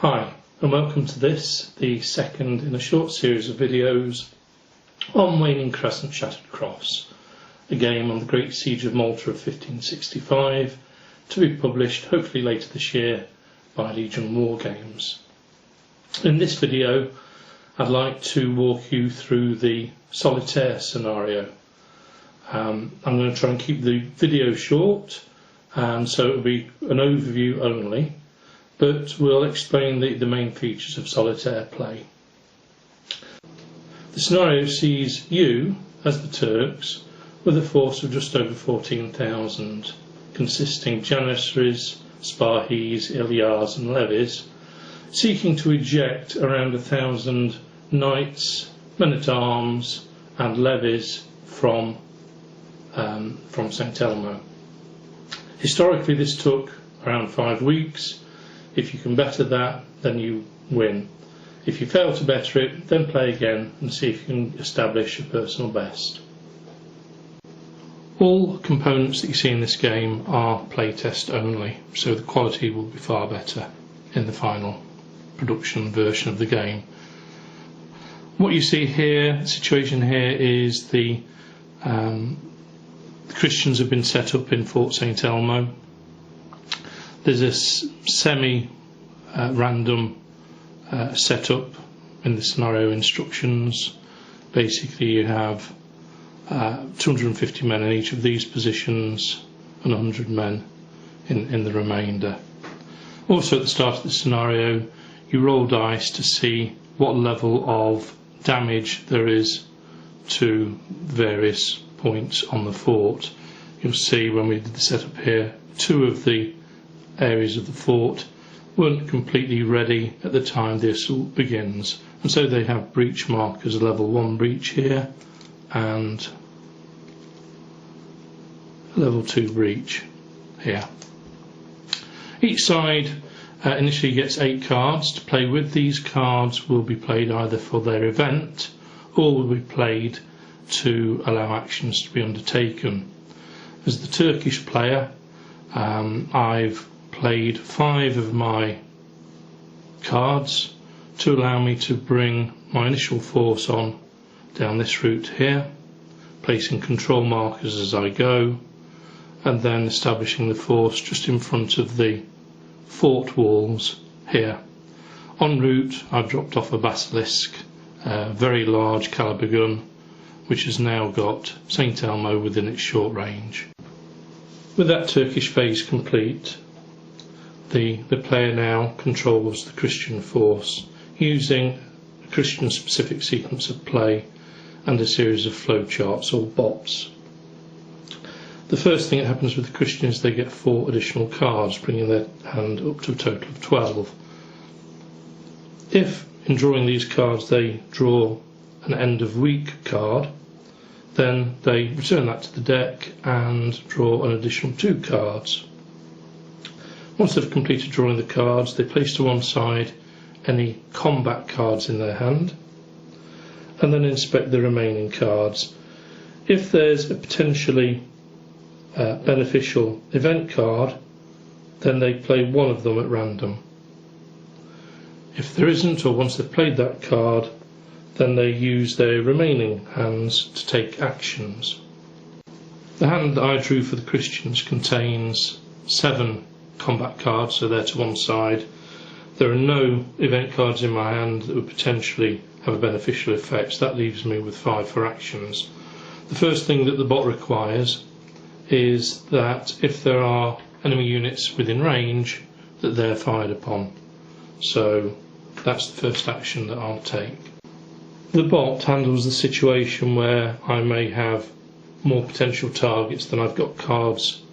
Hi, and welcome to this, the second in a short series of videos on Waning Crescent Shattered Cross, a game on the Great Siege of Malta of 1565, to be published hopefully later this year by Legion War Games. In this video I'd like to walk you through the Solitaire scenario. I'm going to try and keep the video short, and so it will be an overview only, but we'll explain the main features of solitaire play. The scenario sees you, as the Turks, with a force of just over 14,000, consisting Janissaries, Spahis, Ilyars and levies, seeking to eject around 1,000 knights, men-at-arms and levies from St Elmo. Historically this took around 5 weeks. If you can better that, then you win. If you fail to better it, then play again and see if you can establish a personal best. All components that you see in this game are playtest only, so the quality will be far better in the final production version of the game. What you see here, the situation here is the Christians have been set up in Fort St Elmo. There's a semi-random setup in the scenario instructions. Basically you have 250 men in each of these positions and 100 men in the remainder. Also at the start of the scenario you roll dice to see what level of damage there is to various points on the fort. You'll see when we did the setup here, 2 of the areas of the fort weren't completely ready at the time the assault begins, and so they have breach markers, level 1 breach here and level 2 breach here. Each side initially gets 8 cards to play with. These cards will be played either for their event or will be played to allow actions to be undertaken. As the Turkish player, I've played 5 of my cards to allow me to bring my initial force on down this route here, placing control markers as I go, and then establishing the force just in front of the fort walls here. En route I've dropped off a basilisk, a very large caliber gun, which has now got St Elmo within its short range. With that Turkish phase complete, the player now controls the Christian force using a Christian specific sequence of play and a series of flowcharts or bots. The first thing that happens with the Christians is they get 4 additional cards, bringing their hand up to a total of 12. If in drawing these cards they draw an end of week card, then they return that to the deck and draw an additional 2 cards. Once they've completed drawing the cards, they place to one side any combat cards in their hand and then inspect the remaining cards. If there's a potentially beneficial event card, then they play one of them at random. If there isn't, or once they've played that card, then they use their remaining hands to take actions. The hand that I drew for the Christians contains 7 combat cards, so they're to one side. There are no event cards in my hand that would potentially have a beneficial effect, so that leaves me with 5 for actions. The first thing that the bot requires is that if there are enemy units within range, that they're fired upon. So that's the first action that I'll take. The bot handles the situation where I may have more potential targets than I've got cards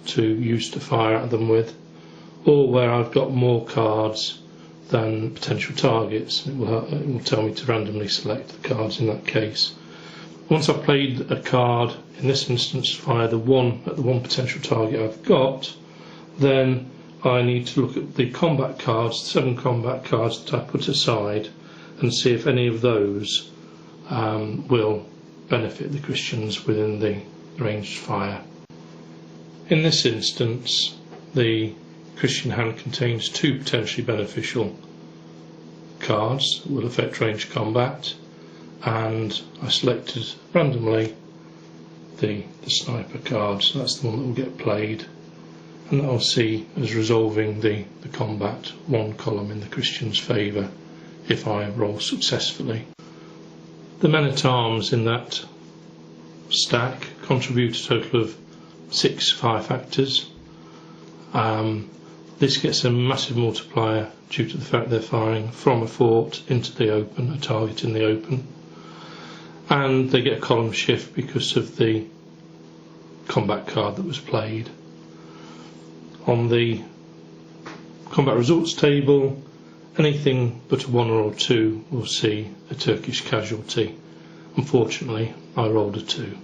to use to fire at them with, or where I've got more cards than potential targets. It will tell me to randomly select the cards in that case. Once I've played a card, in this instance fire the one at the one potential target I've got, then I need to look at the combat cards, 7 combat cards that I put aside, and see if any of those will benefit the Christians within the ranged fire. In this instance, the Christian hand contains 2 potentially beneficial cards that will affect range combat, and I selected randomly the sniper card, so that's the one that will get played, and that I'll see as resolving the combat 1 column in the Christian's favour if I roll successfully. The men-at-arms in that stack contribute a total of 6 fire factors. This gets a massive multiplier due to the fact they're firing from a fort into the open, a target in the open, and they get a column shift because of the combat card that was played. On the combat results table, anything but a 1 or a 2 will see a Turkish casualty. Unfortunately, I rolled a 2.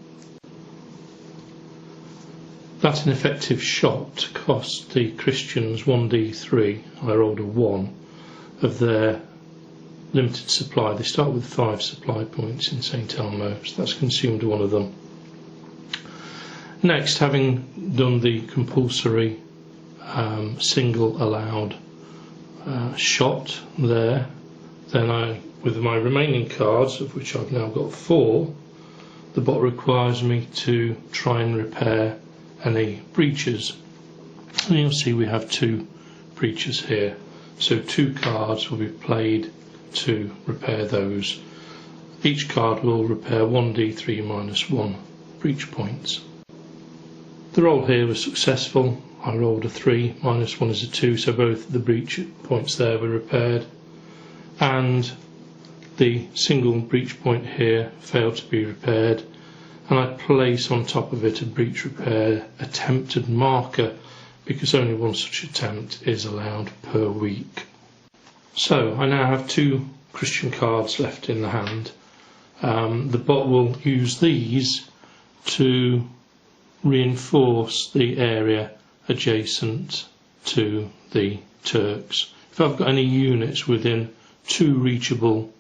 That ineffective shot cost the Christians 1d3, I rolled a 1, of their limited supply. They start with 5 supply points in St Elmo, so that's consumed 1 of them. Next, having done the compulsory single allowed shot there, then with my remaining cards, of which I've now got 4, the bot requires me to try and repair any breaches, and you'll see we have 2 breaches here, so 2 cards will be played to repair those. Each card will repair 1d3 minus 1 breach points. The roll here was successful. I rolled a 3, minus 1 is a 2, so both the breach points there were repaired, and the single breach point here failed to be repaired, and I place on top of it a breach repair attempted marker because only 1 such attempt is allowed per week. So I now have 2 Christian cards left in the hand. The bot will use these to reinforce the area adjacent to the Turks. If I've got any units within 2 reachable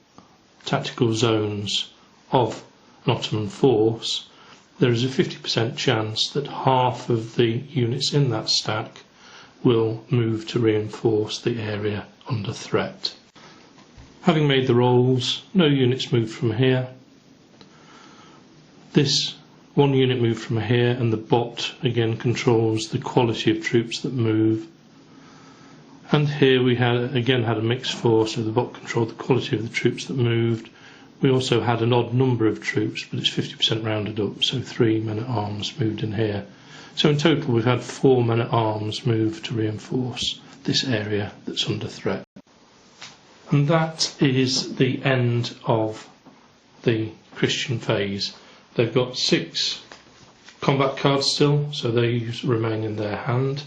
tactical zones of an Ottoman force, there is a 50% chance that half of the units in that stack will move to reinforce the area under threat. Having made the rolls, no units moved from here. This 1 unit moved from here, and the bot again controls the quality of troops that move. And here we had a mixed force, so the bot controlled the quality of the troops that moved. We also had an odd number of troops, but it's 50% rounded up, so 3 men-at-arms moved in here. So in total we've had 4 men-at-arms move to reinforce this area that's under threat. And that is the end of the Christian phase. They've got 6 combat cards still, so they remain in their hand,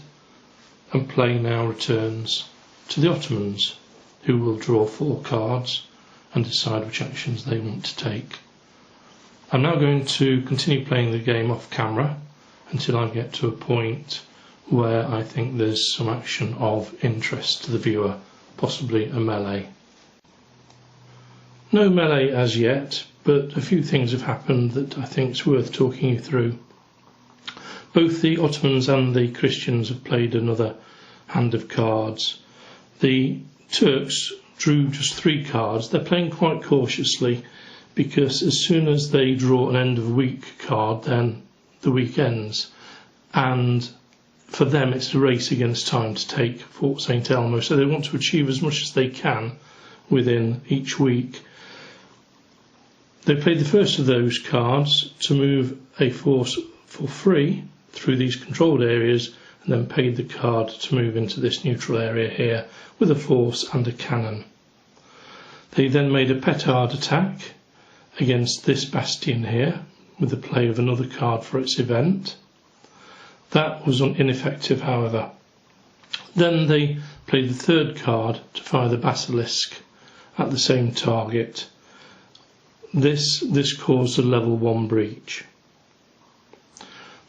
and play now returns to the Ottomans, who will draw 4 cards and decide which actions they want to take. I'm now going to continue playing the game off camera until I get to a point where I think there's some action of interest to the viewer, possibly a melee. No melee as yet, but a few things have happened that I think is worth talking you through. Both the Ottomans and the Christians have played another hand of cards. The Turks drew just 3 cards. They're playing quite cautiously because as soon as they draw an end of week card, then the week ends, and for them it's a race against time to take Fort St Elmo, so they want to achieve as much as they can within each week. They played the first of those cards to move a force for free through these controlled areas, and then paid the card to move into this neutral area here with a force and a cannon. They then made a petard attack against this bastion here with the play of another card for its event. That was ineffective, however. Then they played the 3rd card to fire the basilisk at the same target. This caused a level 1 breach.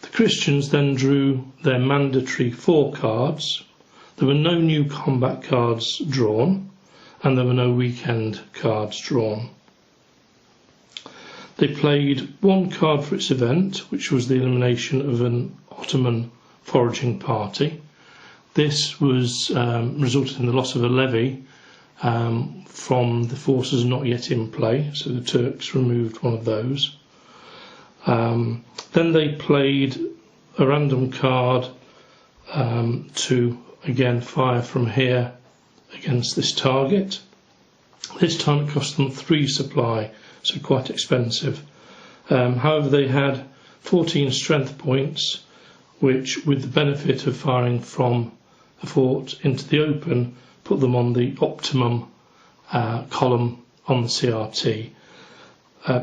The Christians then drew their mandatory 4 cards. There were no new combat cards drawn, and there were no weekend cards drawn. They played 1 card for its event, which was the elimination of an Ottoman foraging party. This was resulted in the loss of a levy from the forces not yet in play, so the Turks removed one of those. Then they played a random card to again fire from here against this target. This time it cost them 3 supply, so quite expensive. However, they had 14 strength points, which, with the benefit of firing from the fort into the open, put them on the optimum column on the CRT.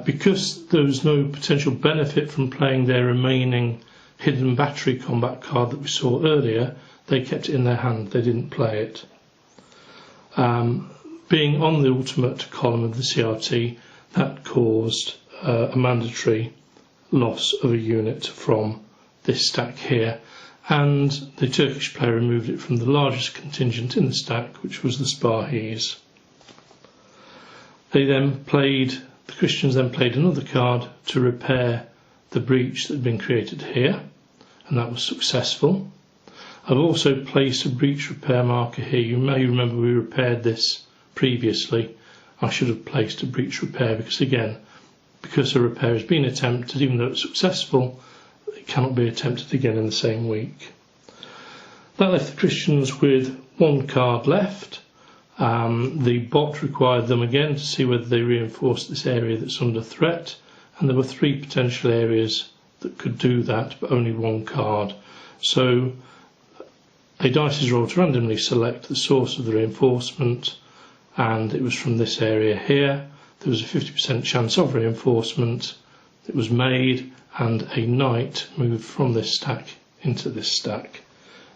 Because there was no potential benefit from playing their remaining hidden battery combat card that we saw earlier, they kept it in their hand, they didn't play it. Being on the ultimate column of the CRT, that caused a mandatory loss of a unit from this stack here, and the Turkish player removed it from the largest contingent in the stack, which was the Spahis. The Christians then played another card to repair the breach that had been created here, and that was successful. I've also placed a breach repair marker here. You may remember we repaired this previously. I should have placed a breach repair because a repair has been attempted, even though it's successful, it cannot be attempted again in the same week. That left the Christians with 1 card left. The bot required them again to see whether they reinforced this area that's under threat, and there were 3 potential areas that could do that, but only 1 card. So a dice is rolled to randomly select the source of the reinforcement, and it was from this area here. There was a 50% chance of reinforcement. It was made, and a knight moved from this stack into this stack,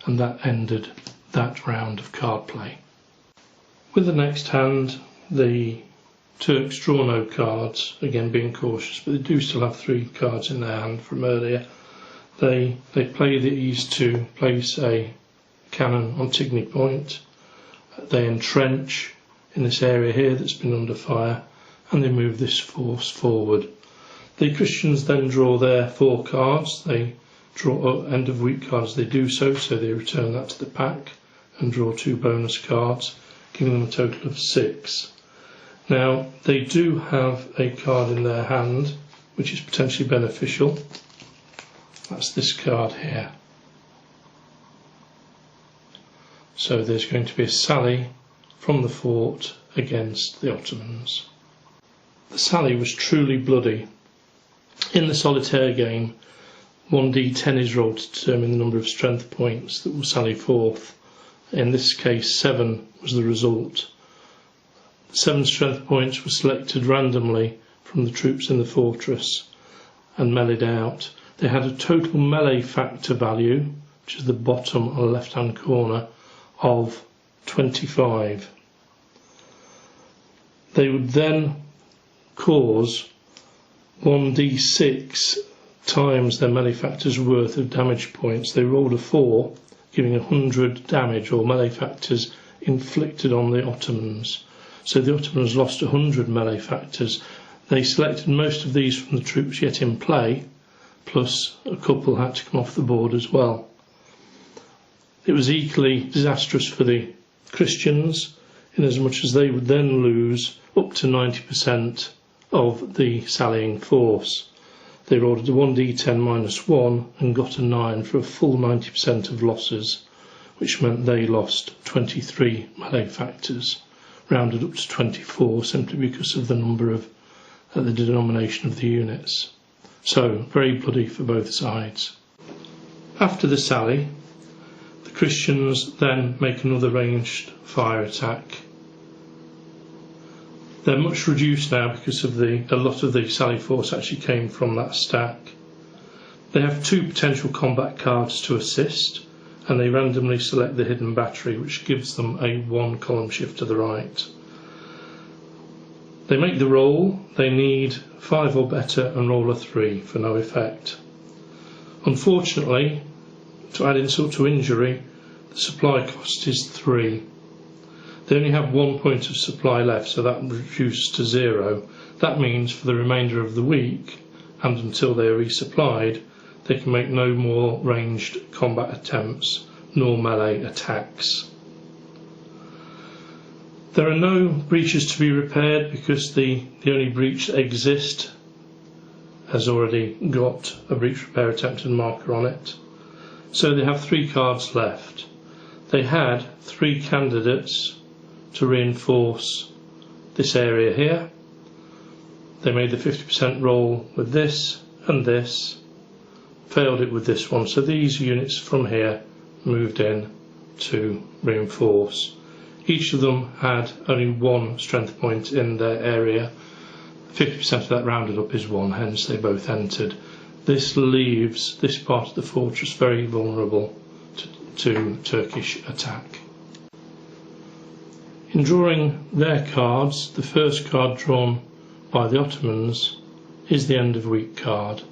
and that ended that round of card play. With the next hand, the Turks draw no cards, again being cautious, but they do still have 3 cards in their hand from earlier. They play these to place a cannon on Tigny Point. They entrench in this area here that's been under fire, and they move this force forward. The Christians then draw their 4 cards. They draw end of week cards. They do so they return that to the pack and draw 2 bonus cards, giving them a total of 6. Now, they do have a card in their hand which is potentially beneficial. That's this card here. So there's going to be a sally from the fort against the Ottomans. The sally was truly bloody. In the solitaire game, 1d10 is rolled to determine the number of strength points that will sally forth. In this case, 7 was the result. 7 strength points were selected randomly from the troops in the fortress and meleeed out. They had a total melee factor value, which is the bottom on the left-hand corner, of 25. They would then cause 1d6 times their melee factor's worth of damage points. They rolled a 4, giving 100 damage or melee factors inflicted on the Ottomans. So the Ottomans lost 100 melee factors. They selected most of these from the troops yet in play, plus a couple had to come off the board as well. It was equally disastrous for the Christians, in as much as they would then lose up to 90% of the sallying force. They rolled a 1d10 minus 1 and got a 9 for a full 90% of losses, which meant they lost 23 melee factors, rounded up to 24 simply because of the number of the denomination of the units. So very bloody for both sides. After the sally, the Christians then make another ranged fire attack. They're much reduced now because of a lot of the sally force actually came from that stack. They have 2 potential combat cards to assist, and they randomly select the hidden battery, which gives them a 1 column shift to the right. They make the roll. They need 5 or better and roll a 3 for no effect. Unfortunately, to add insult to injury, the supply cost is 3. They only have 1 point of supply left, so that reduces to 0. That means for the remainder of the week, and until they are resupplied, they can make no more ranged combat attempts, nor melee attacks. There are no breaches to be repaired because the only breach that exists has already got a breach repair attempted marker on it. So they have 3 cards left. They had 3 candidates to reinforce this area here. They made the 50% roll with this and this, failed it with this one, so these units from here moved in to reinforce. Each of them had only 1 strength point in their area. 50% of that rounded up is 1, hence they both entered. This leaves this part of the fortress very vulnerable to Turkish attack. In drawing their cards, the first card drawn by the Ottomans is the end of week card.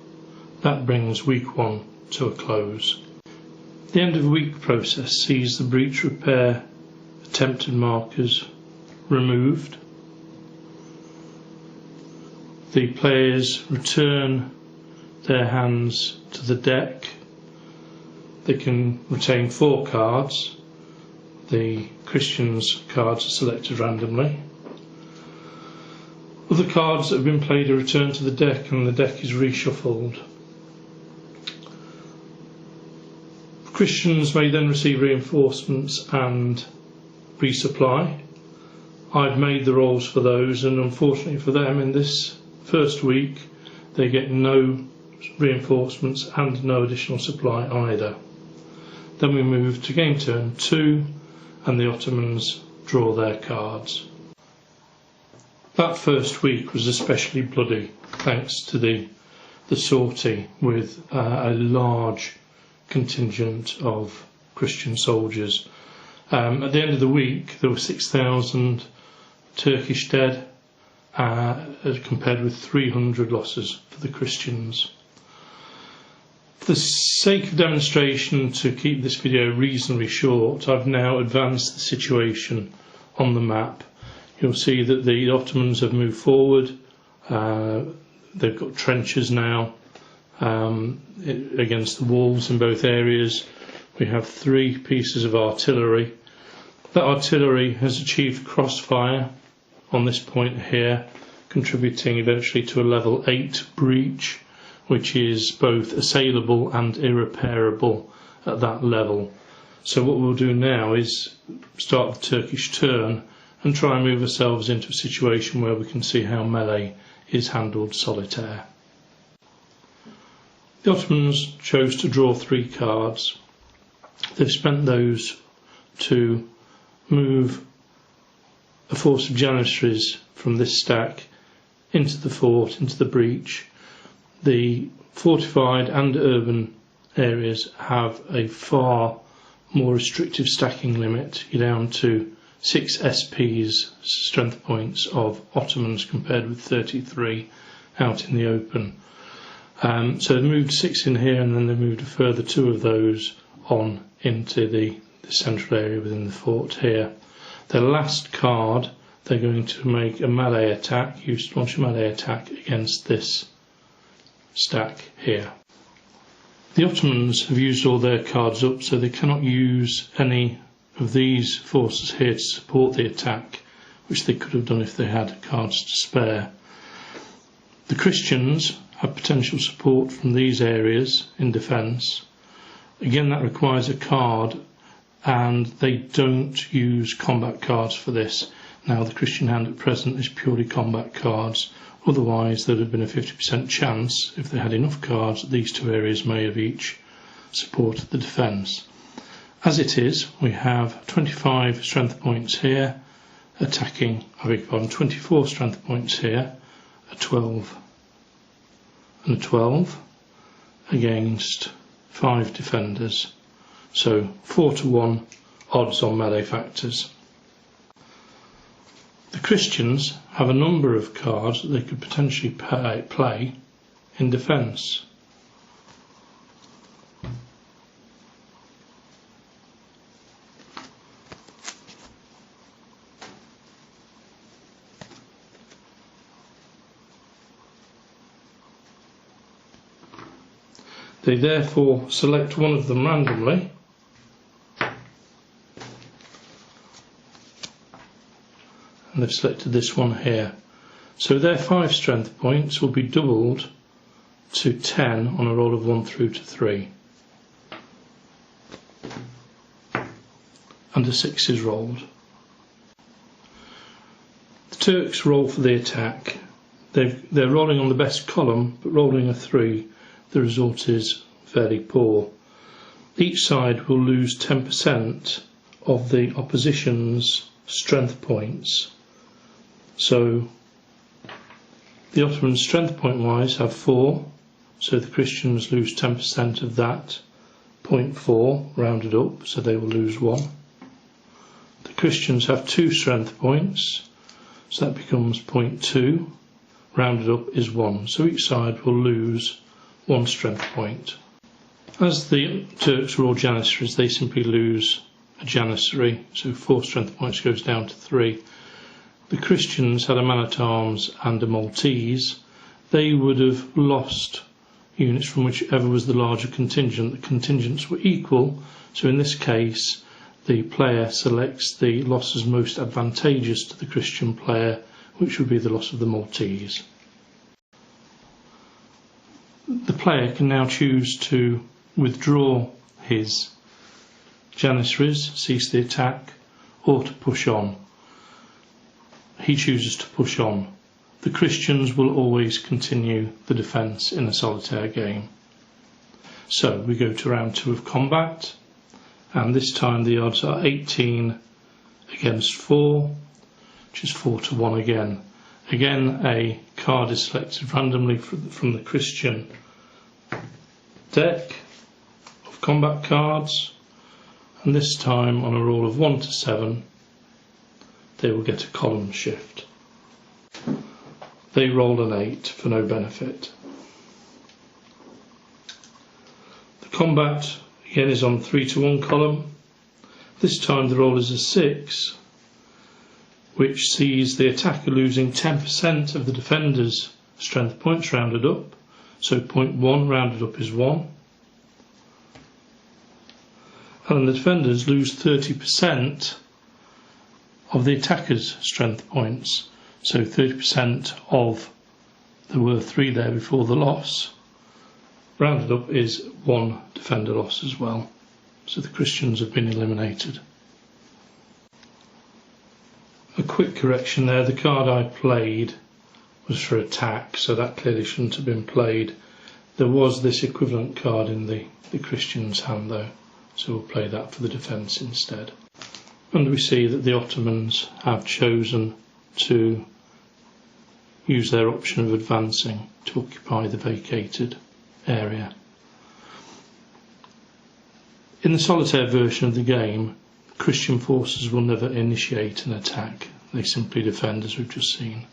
That brings week 1 to a close. The end of week process sees the breach repair attempted markers removed. The players return their hands to the deck. They can retain 4 cards. The Christians' cards are selected randomly. Other cards that have been played are returned to the deck and the deck is reshuffled. Christians may then receive reinforcements and resupply. I've made the rolls for those, and unfortunately for them, in this first week they get no reinforcements and no additional supply either. Then we move to game turn 2 and the Ottomans draw their cards. That first week was especially bloody thanks to the sortie with a large contingent of Christian soldiers. At the end of the week there were 6,000 Turkish dead compared with 300 losses for the Christians. For the sake of demonstration, to keep this video reasonably short, I've now advanced the situation on the map. You'll see that the Ottomans have moved forward. They've got trenches now against the walls in both areas. We have 3 pieces of artillery. That artillery has achieved crossfire on this point here, contributing eventually to a level 8 breach, which is both assailable and irreparable at that level. So what we'll do now is start the Turkish turn and try and move ourselves into a situation where we can see how melee is handled solitaire. The Ottomans chose to draw 3 cards. They've spent those to move a force of Janissaries from this stack into the fort, into the breach. The fortified and urban areas have a far more restrictive stacking limit. You're down to 6 SPs, strength points, of Ottomans compared with 33 out in the open. So they've moved 6 in here, and then they've moved a further 2 of those on into the central area within the fort here. Their last card, they're going to make a melee attack, launch a melee attack against this stack here. The Ottomans have used all their cards up, so they cannot use any of these forces here to support the attack, which they could have done if they had cards to spare. The Christians have potential support from these areas in defence. Again, that requires a card, and they don't use combat cards for this. Now the Christian hand at present is purely combat cards. Otherwise there'd have been a 50% chance, if they had enough cards, that these 2 areas may have each supported the defence. As it is, we have 25 strength points here attacking, 24 strength points here, a 12 and a 12 against 5 defenders. So 4-1 odds on melee factors. The Christians have a number of cards that they could potentially play in defence. They therefore select one of them randomly and they've selected this one here. So their 5 strength points will be doubled to 10 on a roll of 1 through to 3. And a 6 is rolled. The Turks roll for the attack. They're rolling on the best column, but rolling a 3, the result is fairly poor. Each side will lose 10% of the opposition's strength points. So the Ottomans strength point wise have 4, so the Christians lose 10% of that, 0.4 rounded up, so they will lose 1. The Christians have 2 strength points, so that becomes 0.2, rounded up is 1, so each side will lose 1 strength point. As the Turks are all Janissaries, they simply lose a Janissary, so 4 strength points goes down to 3. The Christians had a man-at-arms and a Maltese. They would have lost units from whichever was the larger contingent. The contingents were equal, so in this case the player selects the losses most advantageous to the Christian player, which would be the loss of the Maltese. The player can now choose to withdraw his Janissaries, cease the attack, or to push on. He chooses to push on. The Christians will always continue the defence in a solitaire game. So we go to round 2 of combat, and this time the odds are 18 against 4, which is 4 to 1 again. Again, a card is selected randomly from the Christian deck of combat cards, and this time on a roll of 1 to 7 they will get a column shift. They roll an 8 for no benefit. The combat again is on 3 to 1 column. This time the roll is a 6, which sees the attacker losing 10% of the defender's strength points rounded up, so 0.1 rounded up is 1. And the defenders lose 30% of the attacker's strength points, so 30% of, there were 3 there before the loss, rounded up is 1 defender loss as well, so the Christians have been eliminated. A quick correction there, the card I played was for attack, so that clearly shouldn't have been played. There was this equivalent card in the Christians' hand though, so we'll play that for the defence instead. And we see that the Ottomans have chosen to use their option of advancing to occupy the vacated area. In the solitaire version of the game, Christian forces will never initiate an attack, they simply defend, as we've just seen.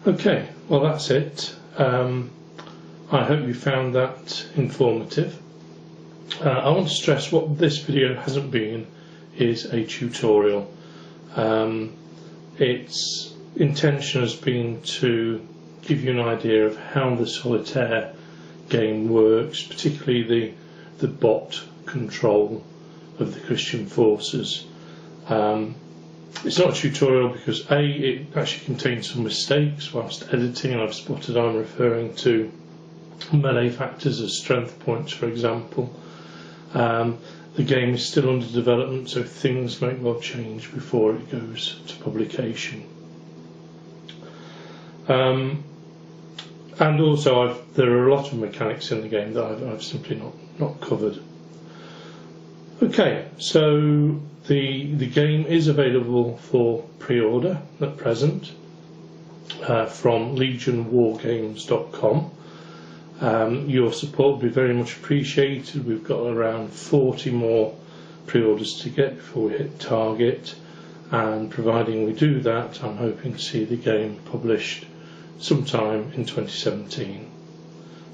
Okay, well that's it. I hope you found that informative. I want to stress what this video hasn't been is a tutorial. Its intention has been to give you an idea of how the solitaire game works, particularly the bot control of the Christian forces. It's not a tutorial because A, it actually contains some mistakes whilst editing, and I've spotted I'm referring to melee factors as strength points, for example. The game is still under development, so things may well change before it goes to publication. And also there are a lot of mechanics in the game that I've simply not covered. Okay, so the game is available for pre-order at present from legionwargames.com. Your support would be very much appreciated. We've got around 40 more pre-orders to get before we hit target, and providing we do that, I'm hoping to see the game published sometime in 2017.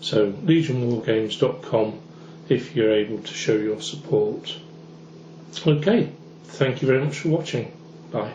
So legionwargames.com if you're able to show your support. Okay, thank you very much for watching. Bye.